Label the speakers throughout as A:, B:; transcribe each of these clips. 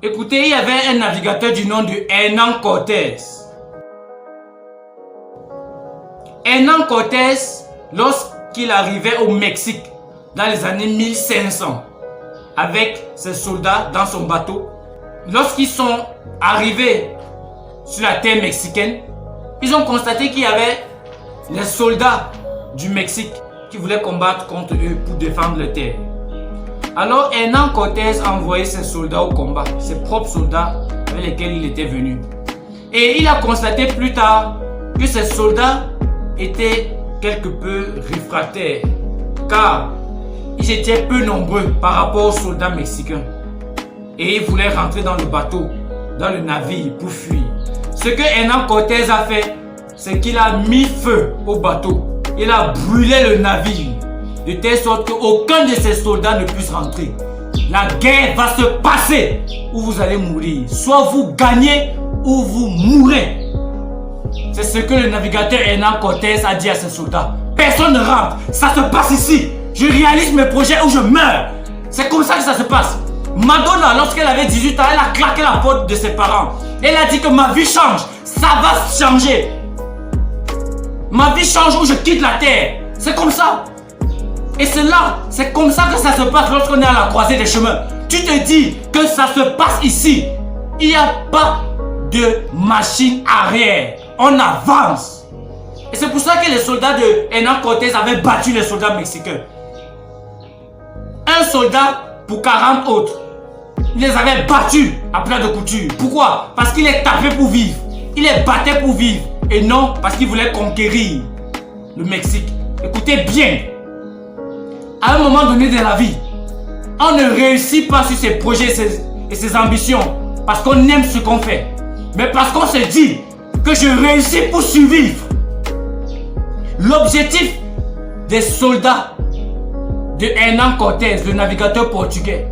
A: Écoutez, il y avait un navigateur du nom de Hernán Cortés. Hernán Cortés, lorsqu'il arrivait au Mexique dans les années 1500, avec ses soldats dans son bateau, lorsqu'ils sont arrivés sur la terre mexicaine, ils ont constaté qu'il y avait les soldats du Mexique qui voulaient combattre contre eux pour défendre leur terre. Alors Hernán Cortés a envoyé ses soldats au combat, ses propres soldats avec lesquels il était venu. Et il a constaté plus tard que ces soldats étaient quelque peu réfractaires, car ils étaient peu nombreux par rapport aux soldats mexicains. Et ils voulaient rentrer dans le bateau, dans le navire pour fuir. Ce que Hernán Cortés a fait, c'est qu'il a mis feu au bateau. Il a brûlé le navire, de telle sorte qu'aucun de ces soldats ne puisse rentrer. La guerre va se passer ou vous allez mourir. Soit vous gagnez ou vous mourrez. C'est ce que le navigateur Hernán Cortés a dit à ses soldats. Personne ne rentre, ça se passe ici. Je réalise mes projets ou je meurs. C'est comme ça que ça se passe. Madonna, lorsqu'elle avait 18 ans, elle a claqué la porte de ses parents. Elle a dit que ma vie change, ça va changer. Ma vie change ou je quitte la terre. C'est comme ça. Et c'est comme ça que ça se passe lorsqu'on est à la croisée des chemins. Tu te dis que ça se passe ici. Il n'y a pas de machine arrière. On avance. Et c'est pour ça que les soldats de Hernán Cortés avaient battu les soldats mexicains. Un soldat pour 40 autres. Il les avait battus à plat de couture. Pourquoi? Parce qu'il les tapait pour vivre. Il les battait pour vivre. Et non parce qu'il voulait conquérir le Mexique. Écoutez bien. À un moment donné de la vie, on ne réussit pas sur ses projets et ses ambitions parce qu'on aime ce qu'on fait. Mais parce qu'on se dit que je réussis pour survivre. L'objectif des soldats de Hernán Cortés, le navigateur portugais,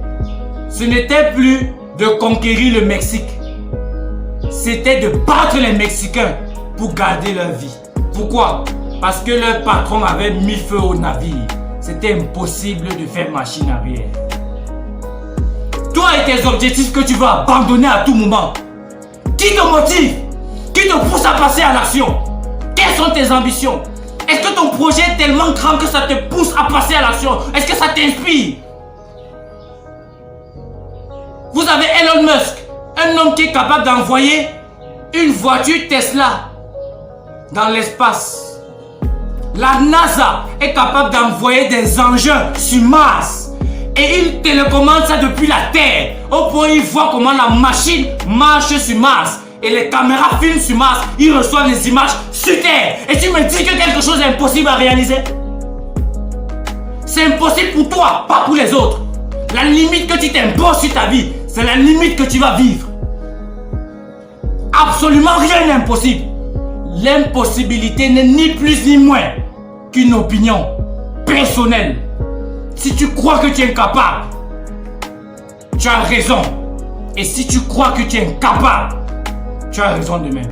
A: ce n'était plus de conquérir le Mexique. C'était de battre les Mexicains pour garder leur vie. Pourquoi? Parce que leur patron avait mis feu au navire. C'était impossible de faire machine arrière. Toi et tes objectifs que tu vas abandonner à tout moment. Qui te motive? Qui te pousse à passer à l'action? Quelles sont tes ambitions? Est-ce que ton projet est tellement grand que ça te pousse à passer à l'action? Est-ce que ça t'inspire? Vous avez Elon Musk, un homme qui est capable d'envoyer une voiture Tesla dans l'espace. La NASA est capable d'envoyer des engins sur Mars. Et il télécommande ça depuis la Terre. Au point où il voit comment la machine marche sur Mars. Et les caméras filment sur Mars. Ils reçoivent les images sur Terre. Et tu me dis que quelque chose est impossible à réaliser? C'est impossible pour toi, pas pour les autres. La limite que tu t'imposes sur ta vie, c'est la limite que tu vas vivre. Absolument rien n'est impossible. L'impossibilité n'est ni plus ni moins qu'une opinion personnelle. Si tu crois que tu es incapable, tu as raison. Et si tu crois que tu es incapable, tu as raison de même.